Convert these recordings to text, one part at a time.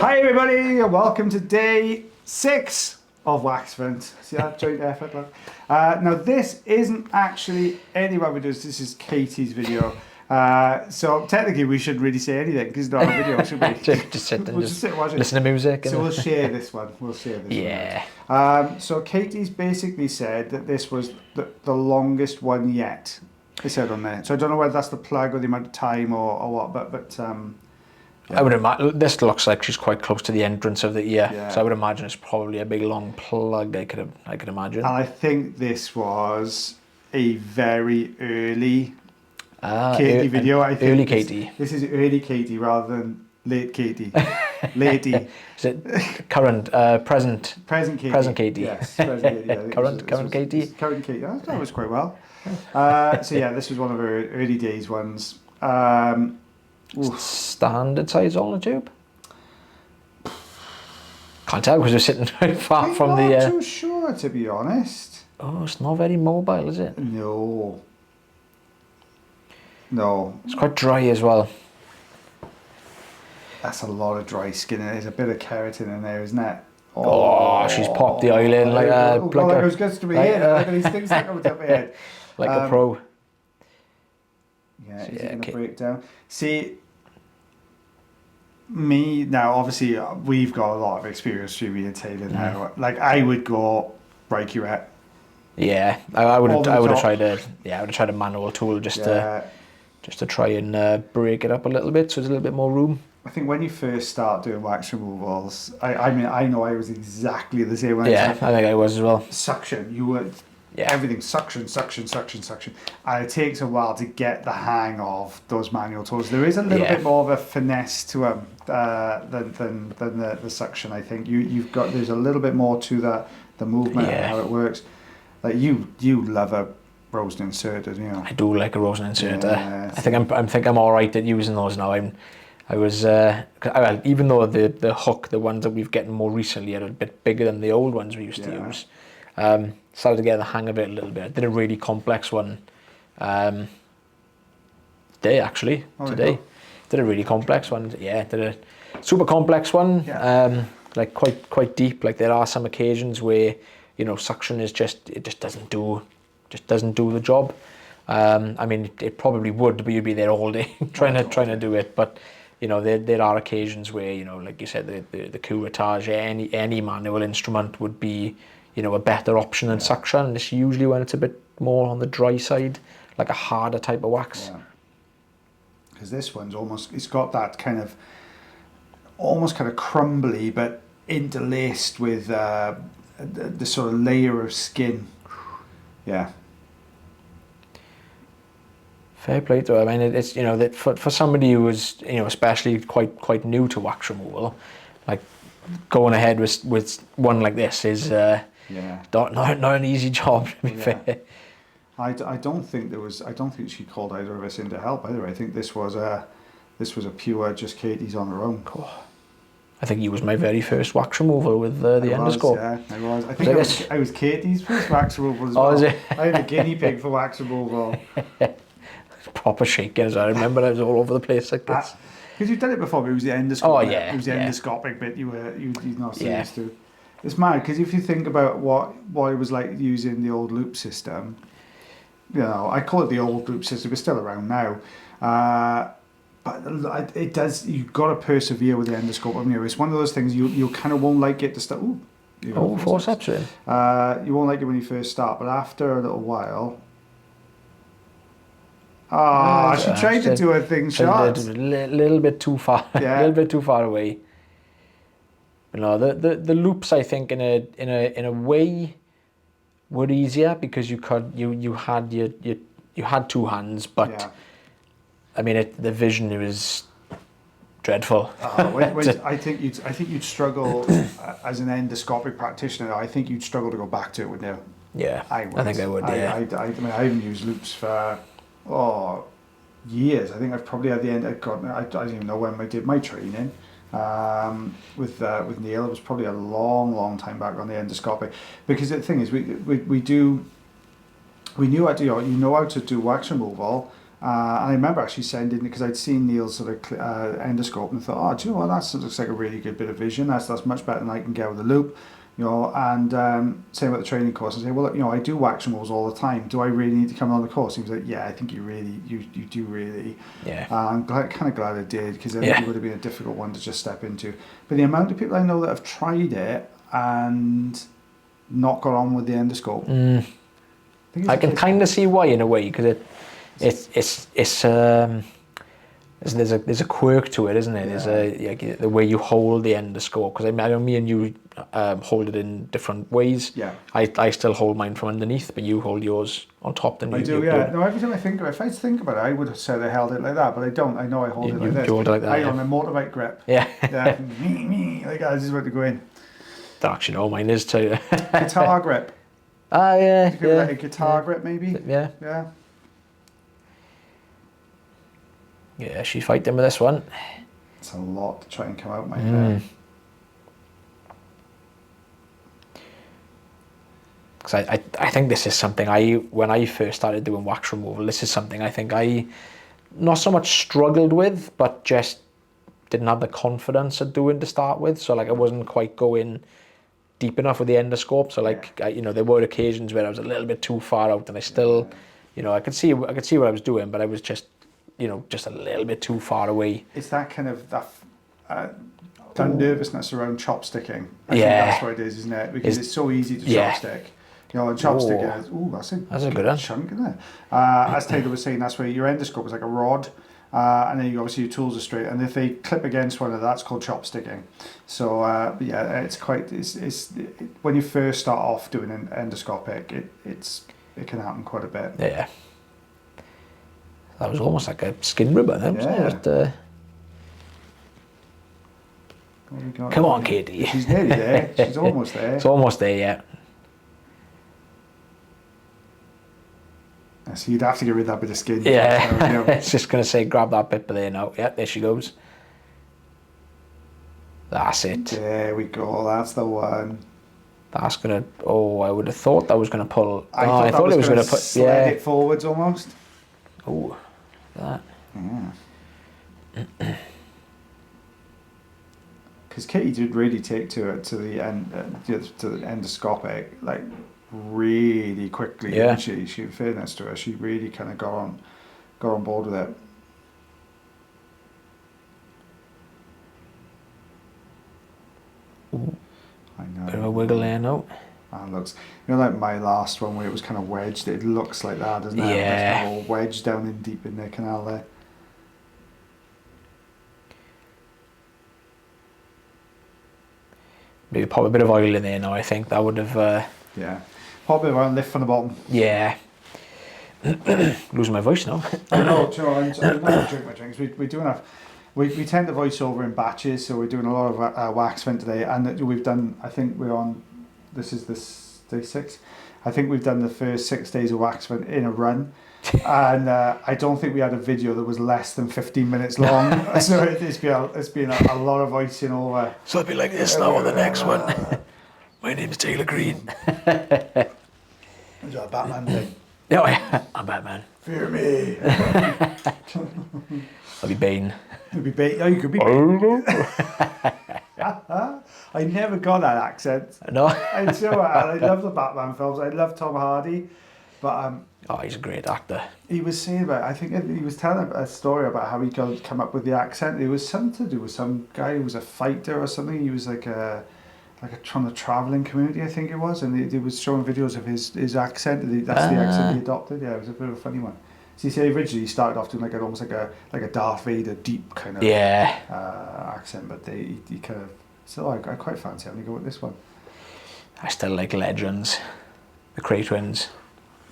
Hi everybody, and welcome to day 6 of Waxvent. See that joint effort? Look. Now this isn't actually any of our videos, this is Katie's video. So technically we shouldn't really say anything because it's not a video, should we? just sit and we'll just sit and watch it. listen to music. So we'll share this one. We'll share this yeah. one. So Katie's basically said that this was the longest one yet. They said on there. So I don't know whether that's the plug or the amount of time or what, but yeah. I would imagine this looks like she's quite close to the entrance of the ear, so I would imagine it's probably a big long plug. I could imagine. And I think this was a very early Katie video. I think early Katie. This is early Katie rather than late Katie. Latey. Is it current, present? Present Katie. Present Katie. Yes, present Katie. Yeah, current Katie. Current Katie. That was quite well. So yeah, this was one of her early days ones. Standard size on the tube? Can't tell because we're sitting very far from the... I'm not too sure, to be honest. Oh, it's not very mobile, is it? No. No. It's quite dry as well. That's a lot of dry skin. There's a bit of keratin in there, isn't it? Oh, she's popped the oil in like a... Like it was good to be here. Look at these things sticking up my head. Like a pro. Yeah, is it going to break down? See... Me now, obviously, we've got a lot of experience through me and Taylor now. Like, I would go right curette. Yeah, I would have tried a manual tool just to try and break it up a little bit, so there's a little bit more room. I think when you first start doing wax removals, I mean, I know I was exactly the same way. Yeah, I think I was as well. Suction, you would. Yeah. Everything suction, and it takes a while to get the hang of those manual tools. There is a little bit more of a finesse to them than the suction. I think there's a little bit more to the movement and how it works. Like you love a Rosen inserter, you know. I do like a Rosen inserter. Yeah, I think I'm all right at using those now. I was even though the hook, the ones that we've gotten more recently, are a bit bigger than the old ones we used to use. Started to get the hang of it a little bit. I did a really complex one today. Did a really complex one. Yeah, did a super complex one. Yeah. Like quite deep. Like there are some occasions where, you know, suction is just doesn't do the job. I mean, it probably would, but you'd be there all day trying to do it. But you know, there are occasions where, you know, like you said, the curettage, any manual instrument would be, you know, a better option than suction. And it's usually when it's a bit more on the dry side, like a harder type of wax. Yeah. Because this one's it's got that kind of, almost kind of crumbly, but interlaced with the sort of layer of skin. Yeah. Fair play to her. I mean, it's, you know, that for somebody who was, you know, especially quite new to wax removal, like going ahead with one like this is not an easy job, to be fair. I don't think she called either of us in to help either. I think this was a pure just Katie's on her own. Cool. I think he was my very first wax removal with the endoscope. Yeah, I was. I think I was Katie's first wax removal as well. Was it? I had a guinea pig for wax removal. Proper shaking as I remember. I was all over the place like this. Because you've done it before, but it was the endoscope. Oh yeah, it was the endoscopic bit you're not so used to. It's mad because if you think about what it was like using the old loop system, you know, I call it the old loop system. It's still around now, but it does. You've got to persevere with the endoscope. I mean, it's one of those things you kind of won't like it to start. Forceps in. You won't like it when you first start, but after a little while. Oh, she tried to do her thing short. A little bit too far. Yeah. A little bit too far away. You know, the loops, I think, in a way were easier because you had two hands, but I mean the vision was dreadful. I think you'd struggle as an endoscopic practitioner. I think you'd struggle to go back to it, wouldn't you? Yeah, I think I would. Yeah. I mean, I haven't used loops for years. I think I've probably at the end. I don't even know when I did my training with Neil. It was probably a long time back on the endoscopic. Because the thing is, we knew how to, you know how to do wax removal, And I remember actually sending, because I'd seen Neil's sort of endoscope and thought, oh, do you know what, that looks like a really good bit of vision. That's much better than I can get with a loop. You know, and same with the training course. And say, well, you know, I do wax removals all the time. Do I really need to come on the course? He was like, yeah, I think you do really. Yeah. I'm kind of glad I did, because I think it would have been a difficult one to just step into. But the amount of people I know that have tried it and not got on with the endoscope. I can kind of see why in a way, because there's a quirk to it, isn't it? Yeah. There's the way you hold the endoscope, because I know me and you hold it in different ways. Yeah. I still hold mine from underneath, but you hold yours on top. Then I do, yeah. No, every time I think about it, if I think about it, I would have said I held it like that, but I don't. I know I hold it like this. You hold it like that. I on a motorbike grip. Yeah. Yeah. Like I just want to go in. Don't actually know mine is too. Guitar grip. Yeah. You could like a guitar grip, maybe. Yeah. Yeah. Yeah, she's fighting with this one. It's a lot to try and come out my head. Because I think this is something when I first started doing wax removal, this is something I think I not so much struggled with, but just didn't have the confidence of doing to start with. So like I wasn't quite going deep enough with the endoscope. So like there were occasions where I was a little bit too far out, and I still, I could see what I was doing, but I was just just a little bit too far away. It's that kind of that nervousness around chopsticking. I think that's what it is, isn't it? Because it's so easy to chopstick. You know, and chopsticking is, that's a good one. chunk, isn't it? As Taylor was saying, that's where your endoscope is like a rod, and then obviously your tools are straight, and if they clip against one of that's called chopsticking. So it's when you first start off doing an endoscopic, it can happen quite a bit. Yeah. That was almost like a skin rubber then, wasn't it? Come on, Katie. She's nearly there. She's almost there. It's almost there, yeah. So you'd have to get rid of that bit of skin. Yeah. It's just going to say, grab that bit there now. Yeah, there she goes. That's it. There we go. That's the one. That's going to... Oh, I would have thought that was going to pull... I thought it was going to put... slide it forwards almost. Oh, that. Yeah. Because Katie did really take to the end, to the endoscopic, like really quickly. Yeah. Didn't she? In fairness to her, she really kind of got on board with it. Ooh. I know. Bit of a wiggle there now. That looks, like my last one where it was kind of wedged. It looks like that, doesn't it? Yeah. It's kind of all wedged down in deep in the canal there. Maybe pop a bit of oil in there now, I think. That would have... Yeah. Pop a bit of oil, lift from the bottom. Yeah. Losing my voice now. I know, I'm not going to drink my drinks. We do enough. We tend to voice over in batches, so we're doing a lot of Waxvent today. And we've done, I think we're on, this is day 6. I think we've done the first 6 days of Waxvent in a run. And I don't think we had a video that was less than 15 minutes long. So it's been a lot of voicing over. So it'll be like this now on the next one. My name is Taylor Green. Is that a Batman thing? Oh, yeah, I'm Batman. Fear me. I'll be Bane. You'll be Bane. Oh, you could be Bane. I never got that accent. No. I love the Batman films. I love Tom Hardy. But oh, he's a great actor. he was saying about, I think he was telling a story about how he come up with the accent. It was something to do with some guy who was a fighter or something. He was like a from the travelling community, I think it was, and he was showing videos of his accent. That's the accent he adopted. Yeah, it was a bit of a funny one. So he said originally he started off doing almost like a Darth Vader deep kind of accent, but he kind of. So I quite fancy having to go with this one. I still like Legends, the Cray Twins.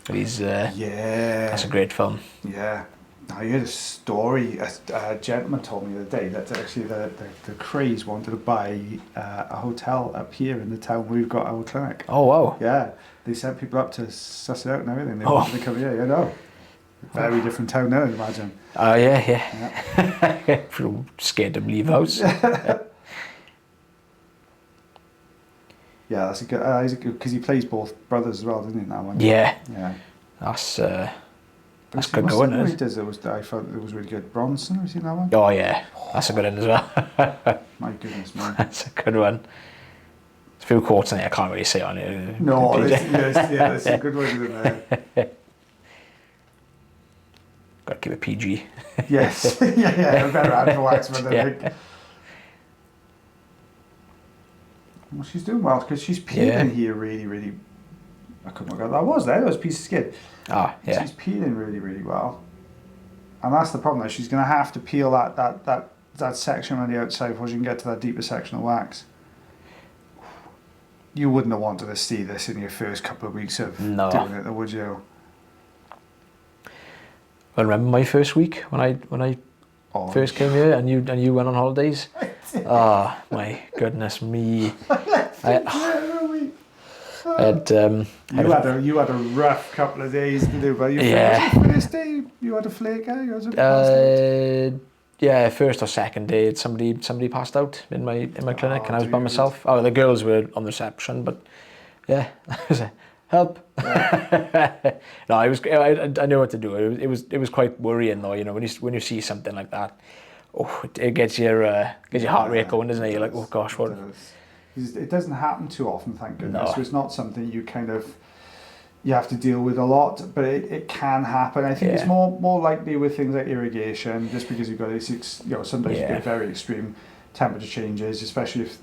That's a great film. Yeah. I heard a story. A gentleman told me the other day that actually the Crays wanted to buy a hotel up here in the town where we've got our clinic. Oh wow! Yeah, they sent people up to suss it out and everything. They wanted to come here. You know, very different town now, I imagine. Oh yeah. Scared to leave house. Yeah, that's a good. Because he plays both brothers as well, doesn't he? In that one. Yeah. Yeah. That's That's good going, isn't it? He does it I thought it was really good. Bronson, have you seen that one? Oh yeah, that's a good one as well. My goodness, man. That's a good one. There's a few quotes in there I can't really say on it. No, there's some good ones in there. Got to keep it PG. Yes, yeah, a better ad for Waxvent, I think. Well, she's doing well because she's peeling here really, really. I couldn't work out that was there. That was a piece of skin. Ah, yeah. She's peeling really, really well, and that's the problem. Though. She's going to have to peel that section on the outside before she can get to that deeper section of wax. You wouldn't have wanted to see this in your first couple of weeks of doing it, though, would you? I remember my first week when I first came here, and you went on holidays. Oh my goodness me! You had a rough couple of days to do, but your first day you had a flaker. You had somebody passed out. Yeah, first or second day, somebody passed out in my clinic, and I was by myself. Oh, the girls were on the reception, but yeah, I was like, help. Yeah. No, I knew what to do. It was quite worrying though, you know, when you see something like that. Oh, it gets your heart rate going, doesn't it? You're like, oh gosh, what? It doesn't happen too often, thank goodness. No. So it's not something you have to deal with a lot, but it can happen. I think it's more likely with things like irrigation, just because you've got these, sometimes you get very extreme temperature changes, especially if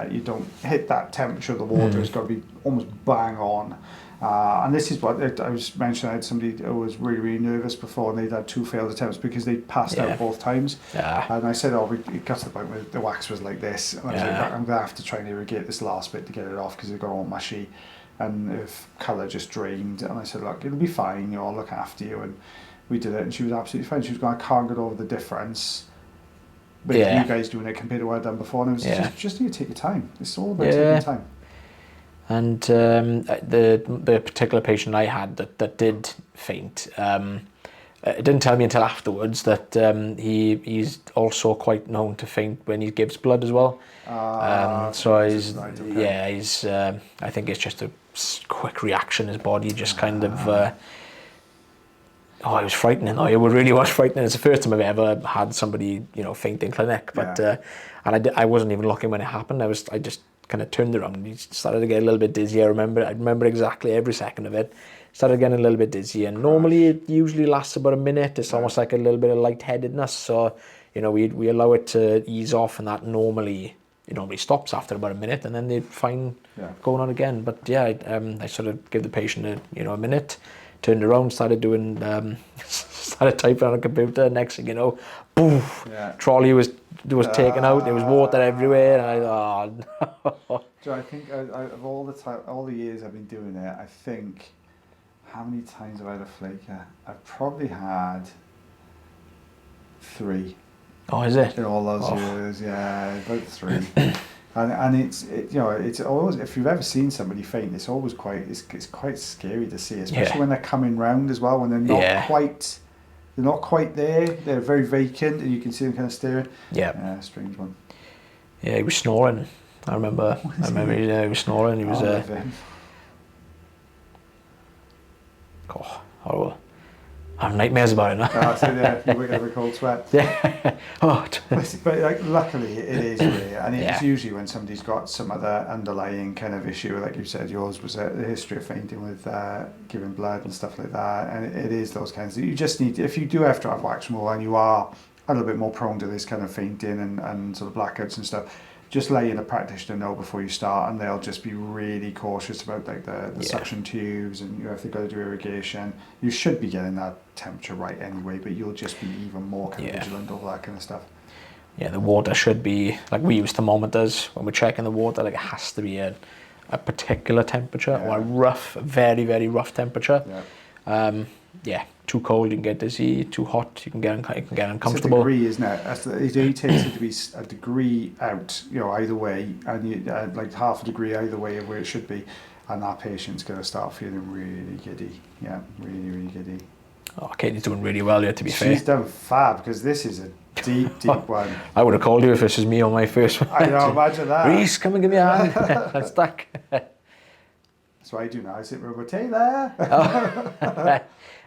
you don't hit that temperature of the water. It's got to be almost bang on. And this is what I was mentioning. I had somebody who was really, really nervous before, and they'd had 2 failed attempts because they passed out both times. Yeah. And I said, it got to the point where the wax was like this, and I was like, I'm going to have to try and irrigate this last bit to get it off because it got all mushy, and if colour just drained. And I said, look, it'll be fine. I'll look after you. And we did it, and she was absolutely fine. She was going, I can't get over the difference with you guys doing it compared to what I'd done before. And it was just need to take your time. It's all about taking time. And the particular patient I had that did faint, it didn't tell me until afterwards that he's also quite known to faint when he gives blood as well. So he's I think it's just a quick reaction. His body just kind of. It was frightening. It really was frightening. It's the first time I've ever had somebody faint in clinic, but and I wasn't even looking when it happened. I just kind of turned around and he started to get a little bit dizzy. I remember exactly every second of it. Started getting a little bit dizzy, and normally it usually lasts about a minute. It's almost like a little bit of lightheadedness. So, we allow it to ease off, and that normally stops after about a minute, and then they're fine going on again. But I sort of give the patient a minute, turned around, started doing, started typing on a computer. Next thing you know, boom, trolley was taken out. There was water everywhere, and So I think of all the years I've been doing it, I think, how many times have I had a flaker? I've probably had 3. Oh, is it? In all those years, about 3. and it's always, if you've ever seen somebody faint, it's always quite scary to see, especially when they're coming round as well, when they're not quite. They're not quite there. They're very vacant, and you can see them kind of staring. Yeah, strange one. Yeah, he was snoring. I remember. He was snoring. He was. Horrible. I have nightmares about it now. That's it. You wake up with a cold sweat. Yeah. But luckily, it is rare, and it's usually when somebody's got some other underlying kind of issue, like you said, yours was a history of fainting with giving blood and stuff like that, and it is those kinds. You just need, if you do have to have wax removal and you are a little bit more prone to this kind of fainting and sort of blackouts and stuff, just letting a practitioner know before you start, and they'll just be really cautious about like the suction tubes, and if they've got to do irrigation, you should be getting that temperature right anyway, but you'll just be even more kind of vigilant over that kind of stuff. Yeah, the water should be, like we use thermometers when we're checking the water, like it has to be a particular temperature or a rough, very, very rough temperature. Too cold you can get dizzy, too hot you can get uncomfortable. It's a degree, isn't it? It takes it to be a degree out, either way, and like half a degree either way of where it should be, and that patient's going to start feeling really giddy. Yeah, really, really giddy. Oh, Katie's doing really well here, to be fair. She's done fab, because this is a deep one. I would have called you if this was me on my first one. I know, imagine that. Rhys, come and give me a hand. I'm stuck. That's what I do now. I sit with Taylor.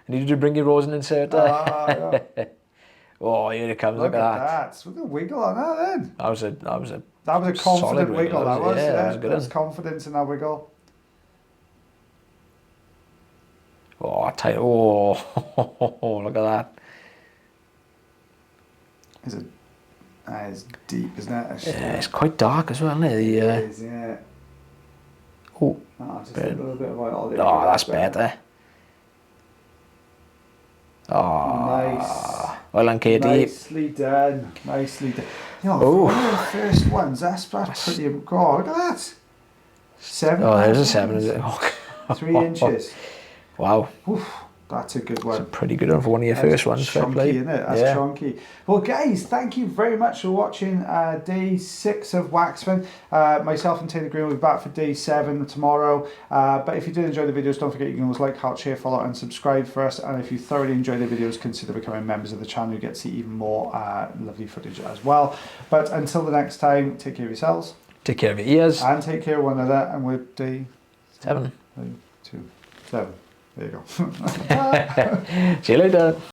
I need you to bring your rosin inserter. Yeah. Oh, here it comes. Look at that. Look at the wiggle on that then. That was a confident wiggle. That was. Yeah, Yeah, that was a good there was one. confidence in that wiggle. Oh, tight. Oh, look at that. It's deep, isn't it? Yeah, it's quite dark as well, isn't it? It is, yeah. Oh, Just a little bit of oil. There oh, that's better. Oh, nice. Well done, Katie. Nicely done. Nicely done. You know, one of the first ones. That's pretty. God, look at that. 7. Oh, there's a 7. Is it? 3 inches. Wow. Oof, that's a good one. That's a pretty good one for one of your first ones. Chunky, isn't it? That's chunky. Well, guys, thank you very much for watching day 6 of Waxvent. Myself and Taylor Green will be back for day 7 tomorrow. But if you did enjoy the videos, don't forget you can always like, heart, share, follow, and subscribe for us. And if you thoroughly enjoy the videos, consider becoming members of the channel. You get to see even more lovely footage as well. But until the next time, take care of yourselves. Take care of your ears. And take care of one another. And we're day 7. 2, 7. There you go. See you later.